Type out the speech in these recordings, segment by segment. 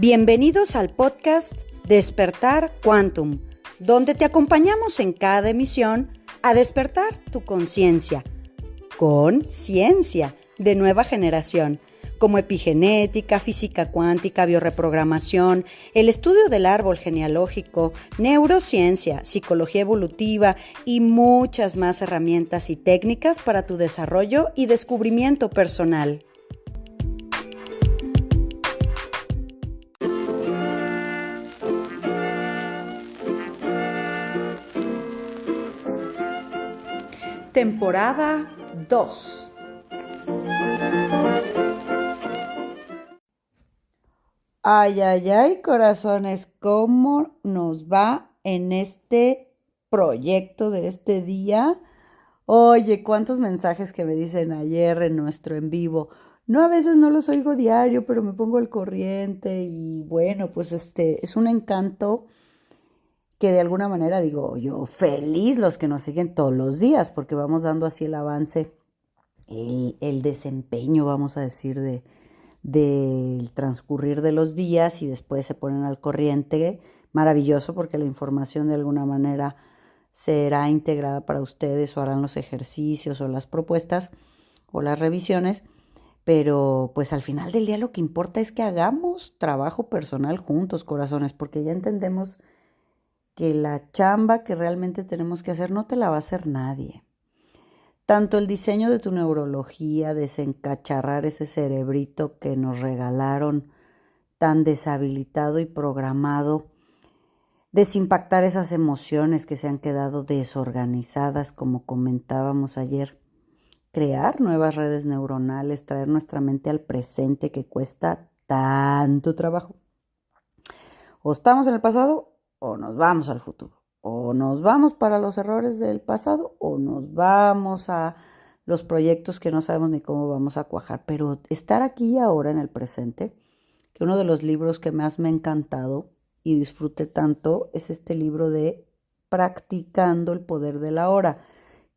Bienvenidos al podcast Despertar Quantum, donde te acompañamos en cada emisión a despertar tu conciencia con ciencia de nueva generación, como epigenética, física cuántica, biorreprogramación, el estudio del árbol genealógico, neurociencia, psicología evolutiva y muchas más herramientas y técnicas para tu desarrollo y descubrimiento personal. Temporada 2. Ay, corazones, ¿cómo nos va en este proyecto de este día? Oye, cuántos mensajes que me dicen ayer en nuestro en vivo. No, a veces no los oigo diario, pero me pongo al corriente y bueno, pues es un encanto que de alguna manera digo yo feliz los que nos siguen todos los días, porque vamos dando así el avance, el desempeño, vamos a decir, del transcurrir de los días y después se ponen al corriente. Maravilloso, porque la información de alguna manera será integrada para ustedes o harán los ejercicios o las propuestas o las revisiones, pero pues al final del día lo que importa es que hagamos trabajo personal juntos, corazones, porque ya entendemos que la chamba que realmente tenemos que hacer no te la va a hacer nadie. Tanto el diseño de tu neurología, desencacharrar ese cerebrito que nos regalaron tan deshabilitado y programado, desimpactar esas emociones que se han quedado desorganizadas, como comentábamos ayer, crear nuevas redes neuronales, traer nuestra mente al presente que cuesta tanto trabajo. O estamos en el pasado o nos vamos al futuro, o nos vamos para los errores del pasado, o nos vamos a los proyectos que no sabemos ni cómo vamos a cuajar, pero estar aquí y ahora en el presente, que uno de los libros que más me ha encantado y disfruté tanto es este libro de Practicando el Poder de la Hora,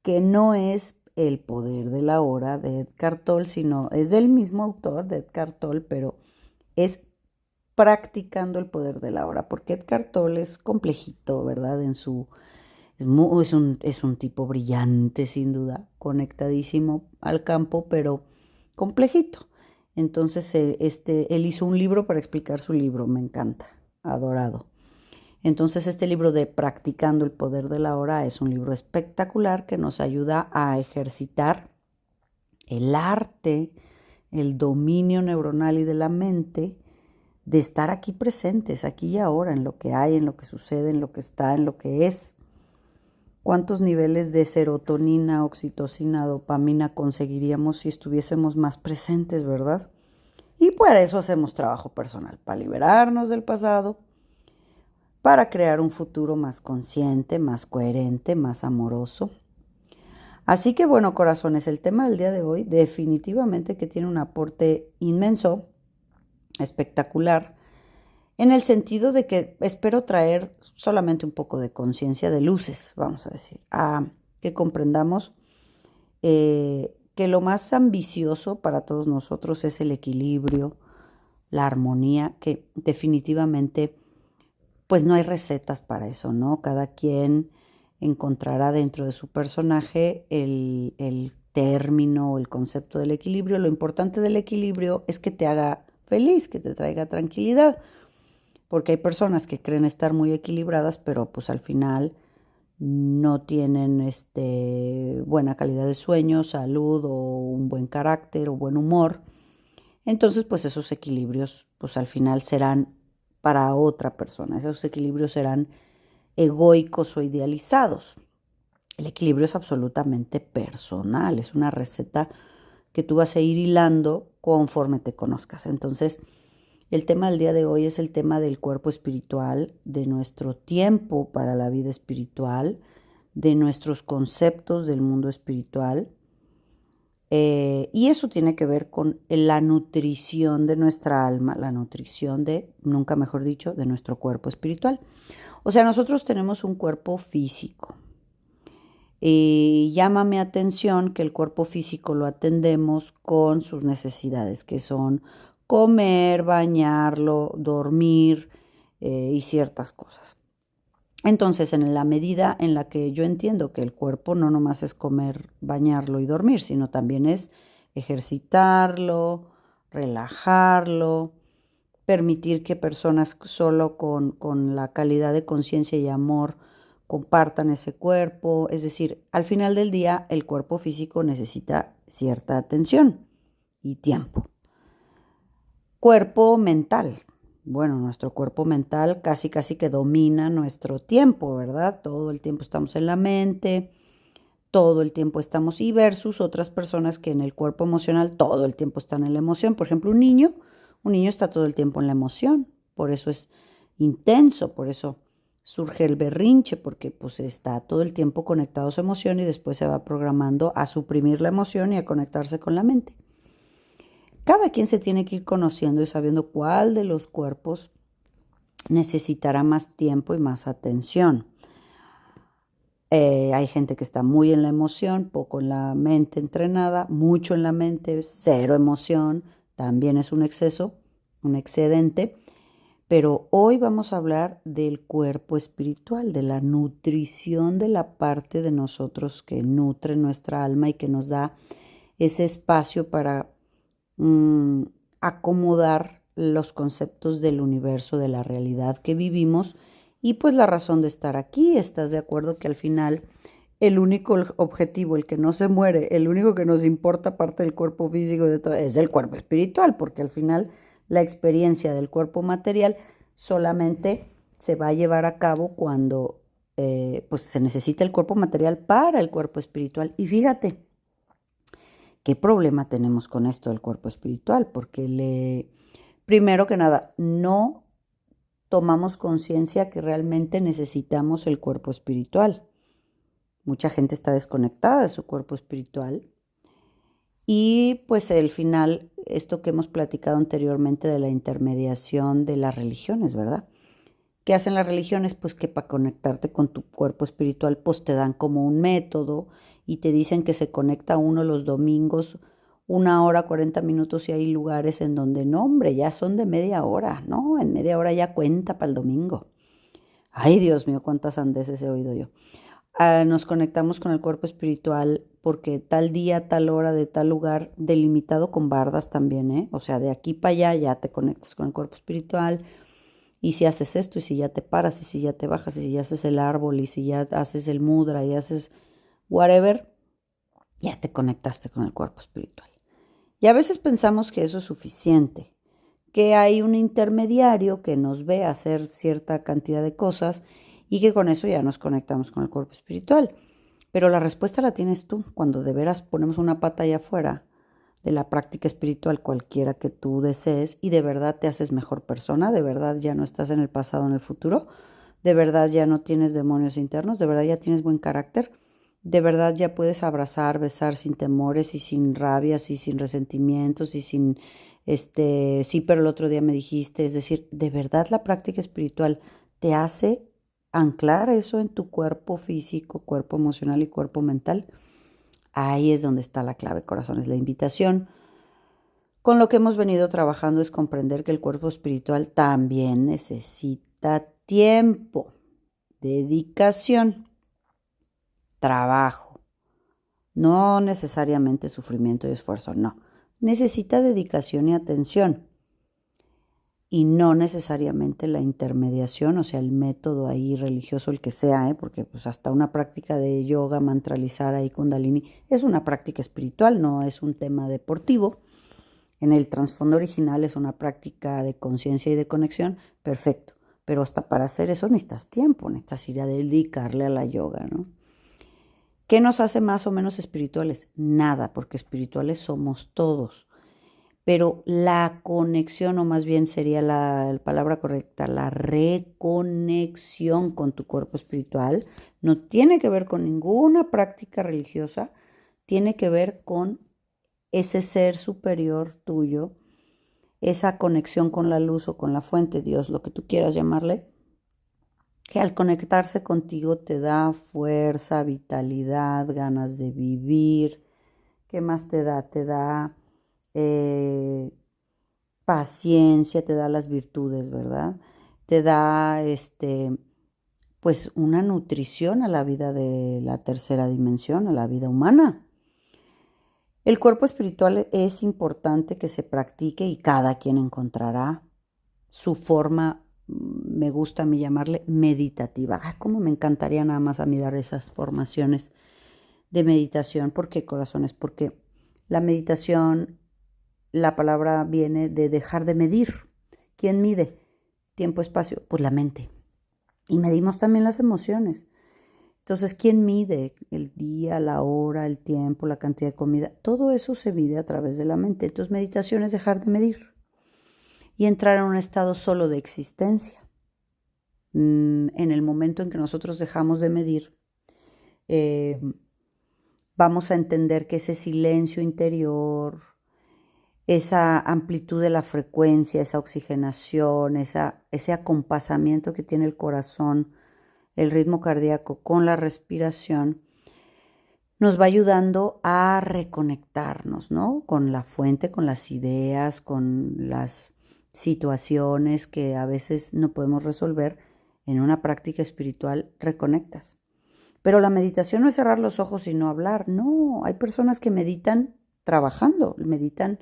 que no es El Poder de la Hora de Eckhart Tolle, sino es del mismo autor de Eckhart Tolle, pero es Practicando el Poder de la Hora, porque Eckhart Tolle es complejito, ¿verdad? Es un tipo brillante, sin duda, conectadísimo al campo, pero complejito. Entonces, él hizo un libro para explicar su libro, me encanta, adorado. Entonces, este libro de Practicando el Poder de la Hora es un libro espectacular que nos ayuda a ejercitar el arte, el dominio neuronal y de la mente, de estar aquí presentes, aquí y ahora, en lo que hay, en lo que sucede, en lo que está, en lo que es. ¿Cuántos niveles de serotonina, oxitocina, dopamina conseguiríamos si estuviésemos más presentes, verdad? Y por eso hacemos trabajo personal, para liberarnos del pasado, para crear un futuro más consciente, más coherente, más amoroso. Así que bueno, corazones, el tema del día de hoy definitivamente que tiene un aporte inmenso, espectacular, en el sentido de que espero traer solamente un poco de conciencia de luces, vamos a decir, a que comprendamos que lo más ambicioso para todos nosotros es el equilibrio, la armonía, que definitivamente pues no hay recetas para eso, ¿no? Cada quien encontrará dentro de su personaje el término o el concepto del equilibrio. Lo importante del equilibrio es que te haga feliz, que te traiga tranquilidad, porque hay personas que creen estar muy equilibradas, pero pues al final no tienen buena calidad de sueño, salud o un buen carácter o buen humor. Entonces, pues esos equilibrios, pues al final serán para otra persona. Esos equilibrios serán egoicos o idealizados. El equilibrio es absolutamente personal, es una receta que tú vas a ir hilando conforme te conozcas. Entonces, el tema del día de hoy es el tema del cuerpo espiritual, de nuestro tiempo para la vida espiritual, de nuestros conceptos del mundo espiritual. Y eso tiene que ver con la nutrición de nuestra alma, la nutrición nunca mejor dicho, de nuestro cuerpo espiritual. O sea, nosotros tenemos un cuerpo físico. Llama mi atención que el cuerpo físico lo atendemos con sus necesidades, que son comer, bañarlo, dormir y ciertas cosas. Entonces, en la medida en la que yo entiendo que el cuerpo no nomás es comer, bañarlo y dormir, sino también es ejercitarlo, relajarlo, permitir que personas solo con la calidad de conciencia y amor compartan ese cuerpo. Es decir, al final del día el cuerpo físico necesita cierta atención y tiempo. Cuerpo mental. Bueno, nuestro cuerpo mental casi que domina nuestro tiempo, ¿verdad? Todo el tiempo estamos en la mente, todo el tiempo estamos y versus otras personas que en el cuerpo emocional todo el tiempo están en la emoción. Por ejemplo, un niño está todo el tiempo en la emoción, por eso es intenso, por eso surge el berrinche, porque pues está todo el tiempo conectado a su emoción y después se va programando a suprimir la emoción y a conectarse con la mente. Cada quien se tiene que ir conociendo y sabiendo cuál de los cuerpos necesitará más tiempo y más atención. Hay gente que está muy en la emoción, poco en la mente entrenada, mucho en la mente, cero emoción, también es un exceso, un excedente. Pero hoy vamos a hablar del cuerpo espiritual, de la nutrición de la parte de nosotros que nutre nuestra alma y que nos da ese espacio para acomodar los conceptos del universo, de la realidad que vivimos y pues la razón de estar aquí. ¿Estás de acuerdo que al final el único objetivo, el que no se muere, el único que nos importa aparte del cuerpo físico de todo, es el cuerpo espiritual? Porque al final la experiencia del cuerpo material solamente se va a llevar a cabo cuando pues se necesita el cuerpo material para el cuerpo espiritual. Y fíjate, ¿qué problema tenemos con esto del cuerpo espiritual? Porque primero que nada, no tomamos conciencia que realmente necesitamos el cuerpo espiritual. Mucha gente está desconectada de su cuerpo espiritual. Y pues al final, esto que hemos platicado anteriormente de la intermediación de las religiones, ¿verdad? ¿Qué hacen las religiones? Pues que para conectarte con tu cuerpo espiritual, pues te dan como un método y te dicen que se conecta uno los domingos 1 hora, 40 minutos y hay lugares en donde no, hombre, ya son de media hora, ¿no? En media hora ya cuenta para el domingo. Ay, Dios mío, cuántas sandeces he oído yo. Nos conectamos con el cuerpo espiritual porque tal día, tal hora, de tal lugar, delimitado con bardas también, ¿eh? O sea, de aquí para allá ya te conectas con el cuerpo espiritual. Y si haces esto, y si ya te paras, y si ya te bajas, y si ya haces el árbol, y si ya haces el mudra, y haces whatever, ya te conectaste con el cuerpo espiritual. Y a veces pensamos que eso es suficiente, que hay un intermediario que nos ve hacer cierta cantidad de cosas y que con eso ya nos conectamos con el cuerpo espiritual. Pero la respuesta la tienes tú cuando de veras ponemos una pata allá afuera de la práctica espiritual cualquiera que tú desees y de verdad te haces mejor persona, de verdad ya no estás en el pasado, en el futuro, de verdad ya no tienes demonios internos, de verdad ya tienes buen carácter, de verdad ya puedes abrazar, besar sin temores y sin rabias y sin resentimientos y sin, sí, pero el otro día me dijiste, es decir, de verdad la práctica espiritual te hace anclar eso en tu cuerpo físico, cuerpo emocional y cuerpo mental. Ahí es donde está la clave, corazones. La invitación con lo que hemos venido trabajando es comprender que el cuerpo espiritual también necesita tiempo, dedicación, trabajo, no necesariamente sufrimiento y esfuerzo, no. Necesita dedicación y atención y no necesariamente la intermediación, o sea, el método ahí religioso, el que sea, porque pues hasta una práctica de yoga, mantralizar y kundalini es una práctica espiritual, no es un tema deportivo. En el trasfondo original es una práctica de conciencia y de conexión, perfecto. Pero hasta para hacer eso necesitas tiempo, necesitas ir a dedicarle a la yoga, ¿no? ¿Qué nos hace más o menos espirituales? Nada, porque espirituales somos todos. Pero la conexión, o más bien sería la palabra correcta, la reconexión con tu cuerpo espiritual, no tiene que ver con ninguna práctica religiosa, tiene que ver con ese ser superior tuyo, esa conexión con la luz o con la fuente, Dios, lo que tú quieras llamarle, que al conectarse contigo te da fuerza, vitalidad, ganas de vivir. ¿Qué más te da? Te da paciencia, te da las virtudes, ¿verdad? Te da pues una nutrición a la vida de la tercera dimensión, a la vida humana. El cuerpo espiritual es importante que se practique y cada quien encontrará su forma, me gusta a mí llamarle meditativa. Ay, cómo me encantaría nada más a mí dar esas formaciones de meditación. ¿Por qué, corazones? Porque la meditación, la palabra viene de dejar de medir. ¿Quién mide? Tiempo, espacio, pues la mente. Y medimos también las emociones. Entonces, ¿quién mide el día, la hora, el tiempo, la cantidad de comida? Todo eso se mide a través de la mente. Entonces, meditación es dejar de medir y entrar en un estado solo de existencia. En el momento en que nosotros dejamos de medir, vamos a entender que ese silencio interior, esa amplitud de la frecuencia, esa oxigenación, ese acompasamiento que tiene el corazón, el ritmo cardíaco con la respiración, nos va ayudando a reconectarnos, ¿no? Con la fuente, con las ideas, con las situaciones que a veces no podemos resolver. En una práctica espiritual reconectas. Pero la meditación no es cerrar los ojos y no hablar. No, hay personas que meditan trabajando, meditan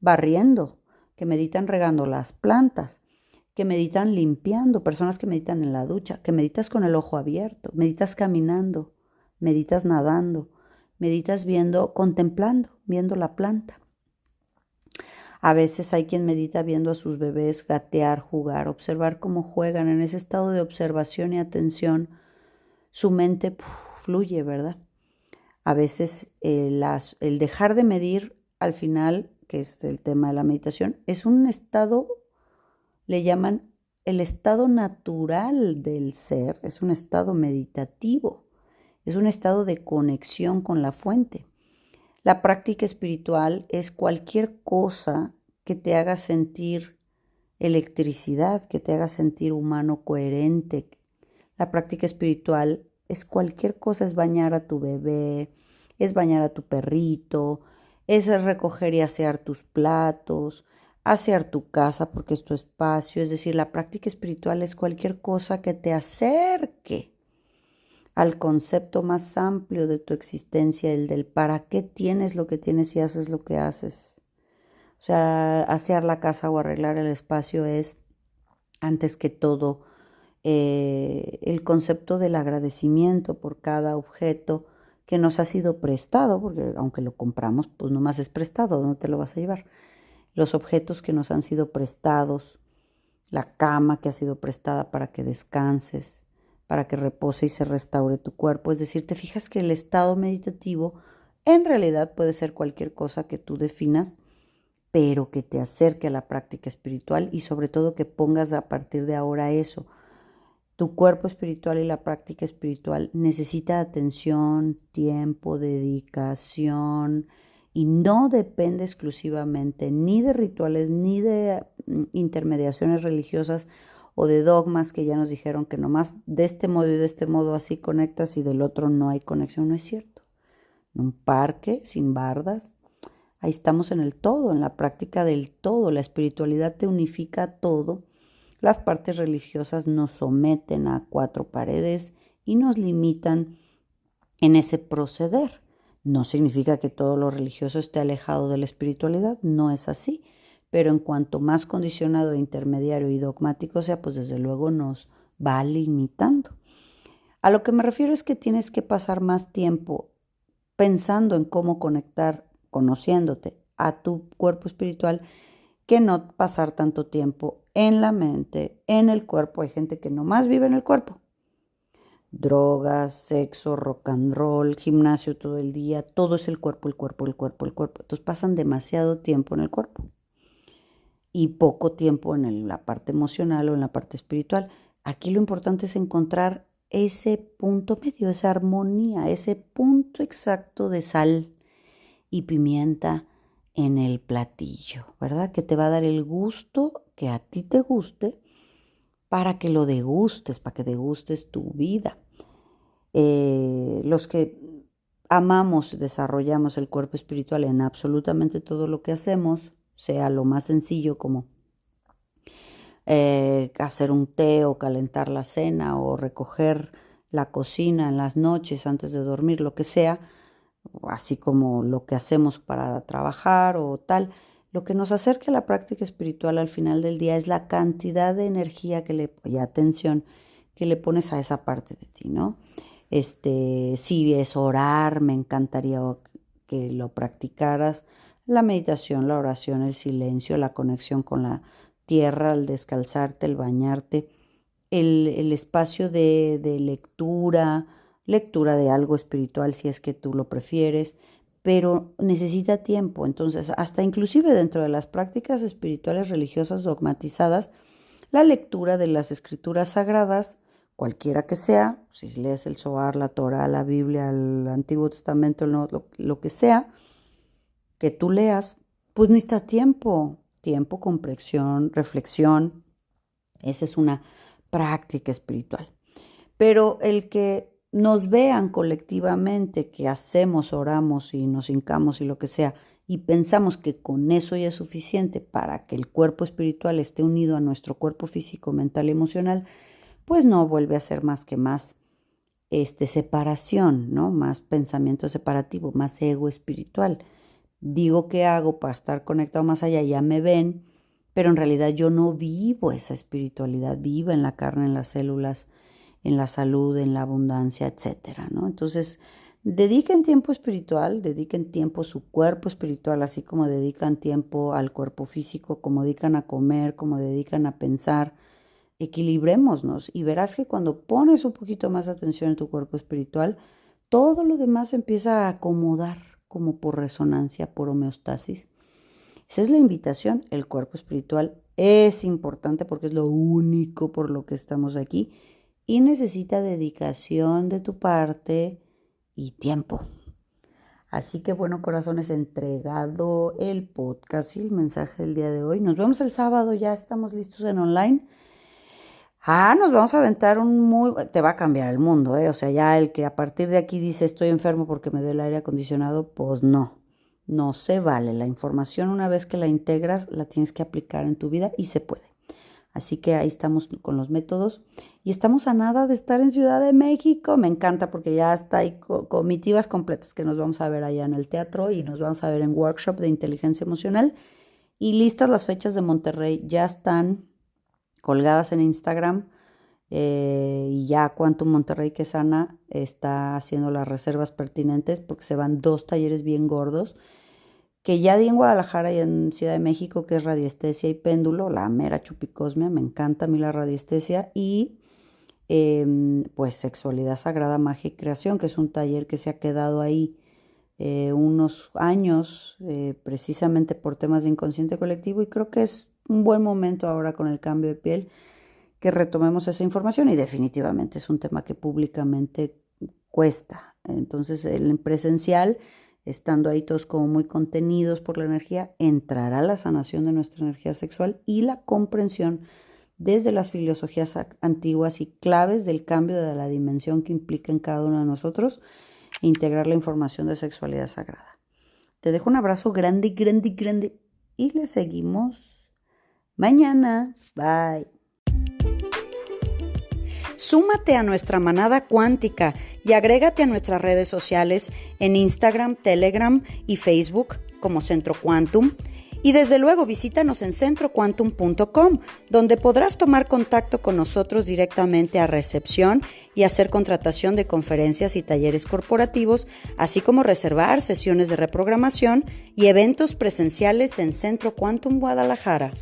barriendo, que meditan regando las plantas, que meditan limpiando, personas que meditan en la ducha, que meditas con el ojo abierto, meditas caminando, meditas nadando, meditas viendo, contemplando, viendo la planta. A veces hay quien medita viendo a sus bebés gatear, jugar, observar cómo juegan. En ese estado de observación y atención, su mente fluye, ¿verdad? A veces el dejar de medir al final, que es el tema de la meditación, es un estado, le llaman el estado natural del ser, es un estado meditativo, es un estado de conexión con la fuente. La práctica espiritual es cualquier cosa que te haga sentir electricidad, que te haga sentir humano coherente. La práctica espiritual es cualquier cosa, es bañar a tu bebé, es bañar a tu perrito, es recoger y asear tus platos, asear tu casa porque es tu espacio. Es decir, la práctica espiritual es cualquier cosa que te acerque al concepto más amplio de tu existencia, el del para qué tienes lo que tienes y haces lo que haces. O sea, asear la casa o arreglar el espacio es, antes que todo, el concepto del agradecimiento por cada objeto que nos ha sido prestado, porque aunque lo compramos, pues nomás es prestado, no te lo vas a llevar. Los objetos que nos han sido prestados, la cama que ha sido prestada para que descanses, para que repose y se restaure tu cuerpo. Es decir, te fijas que el estado meditativo en realidad puede ser cualquier cosa que tú definas, pero que te acerque a la práctica espiritual y sobre todo que pongas a partir de ahora eso. Tu cuerpo espiritual y la práctica espiritual necesita atención, tiempo, dedicación y no depende exclusivamente ni de rituales ni de intermediaciones religiosas o de dogmas que ya nos dijeron que nomás de este modo y de este modo así conectas y del otro no hay conexión. No es cierto. En un parque sin bardas, ahí estamos en el todo, en la práctica del todo. La espiritualidad te unifica todo. Las partes religiosas nos someten a cuatro paredes y nos limitan en ese proceder. No significa que todo lo religioso esté alejado de la espiritualidad, no es así, pero en cuanto más condicionado, intermediario y dogmático sea, pues desde luego nos va limitando. A lo que me refiero es que tienes que pasar más tiempo pensando en cómo conectar, conociéndote a tu cuerpo espiritual, que no pasar tanto tiempo en la mente, en el cuerpo. Hay gente que nomás vive en el cuerpo. Drogas, sexo, rock and roll, gimnasio todo el día, todo es el cuerpo, el cuerpo, el cuerpo, el cuerpo. Entonces pasan demasiado tiempo en el cuerpo y poco tiempo en la parte emocional o en la parte espiritual. Aquí lo importante es encontrar ese punto medio, esa armonía, ese punto exacto de sal y pimienta en el platillo, ¿verdad? Que te va a dar el gusto que a ti te guste para que lo degustes, para que degustes tu vida. Los que amamos, desarrollamos el cuerpo espiritual en absolutamente todo lo que hacemos, sea lo más sencillo como hacer un té o calentar la cena o recoger la cocina en las noches antes de dormir, lo que sea, así como lo que hacemos para trabajar o tal. Lo que nos acerca a la práctica espiritual al final del día es la cantidad de energía y atención que le pones a esa parte de ti, ¿no? Si es orar, me encantaría que lo practicaras. La meditación, la oración, el silencio, la conexión con la tierra, el descalzarte, el bañarte, el espacio de lectura de algo espiritual si es que tú lo prefieres, pero necesita tiempo. Entonces, hasta inclusive dentro de las prácticas espirituales religiosas dogmatizadas, la lectura de las escrituras sagradas, cualquiera que sea, si lees el Zohar, la Torah, la Biblia, el Antiguo Testamento, lo que sea que tú leas, pues necesita tiempo, comprensión, reflexión. Esa es una práctica espiritual. Pero el que nos vean colectivamente que hacemos, oramos y nos hincamos y lo que sea, y pensamos que con eso ya es suficiente para que el cuerpo espiritual esté unido a nuestro cuerpo físico, mental y emocional, pues no vuelve a ser más que más separación, ¿no? Más pensamiento separativo, más ego espiritual. Digo que hago para estar conectado más allá, ya me ven, pero en realidad yo no vivo esa espiritualidad, vivo en la carne, en las células, en la salud, en la abundancia, etcétera, ¿no? Entonces, dediquen tiempo espiritual, dediquen tiempo a su cuerpo espiritual, así como dedican tiempo al cuerpo físico, como dedican a comer, como dedican a pensar. Equilibrémonos y verás que cuando pones un poquito más de atención en tu cuerpo espiritual, todo lo demás empieza a acomodar como por resonancia, por homeostasis. Esa es la invitación. El cuerpo espiritual es importante porque es lo único por lo que estamos aquí y necesita dedicación de tu parte y tiempo. Así que bueno, corazones, entregado el podcast y el mensaje del día de hoy. Nos vemos el sábado, ya estamos listos en online. Nos vamos a aventar te va a cambiar el mundo, O sea, ya el que a partir de aquí dice estoy enfermo porque me dio el aire acondicionado, pues no se vale. La información una vez que la integras, la tienes que aplicar en tu vida y se puede. Así que ahí estamos con los métodos y estamos a nada de estar en Ciudad de México. Me encanta porque ya está ahí comitivas completas que nos vamos a ver allá en el teatro y nos vamos a ver en workshop de inteligencia emocional. Y listas las fechas de Monterrey, ya están colgadas en Instagram y ya Quantum Monterrey Quesana está haciendo las reservas pertinentes porque se van 2 talleres bien gordos que ya di en Guadalajara y en Ciudad de México, que es radiestesia y péndulo, la mera chupicosmia, me encanta a mí la radiestesia, y pues sexualidad sagrada, magia y creación, que es un taller que se ha quedado ahí unos años precisamente por temas de inconsciente colectivo, y creo que es un buen momento ahora con el cambio de piel que retomemos esa información, y definitivamente es un tema que públicamente cuesta. Entonces el presencial, estando ahí todos como muy contenidos por la energía, entrará la sanación de nuestra energía sexual y la comprensión desde las filosofías antiguas y claves del cambio de la dimensión que implica en cada uno de nosotros integrar la información de sexualidad sagrada. Te dejo un abrazo grande, grande, grande y le seguimos mañana. Bye. Súmate a nuestra manada cuántica y agrégate a nuestras redes sociales en Instagram, Telegram y Facebook como Centro Quantum. Y desde luego visítanos en centroquantum.com, donde podrás tomar contacto con nosotros directamente a recepción y hacer contratación de conferencias y talleres corporativos, así como reservar sesiones de reprogramación y eventos presenciales en Centro Quantum Guadalajara.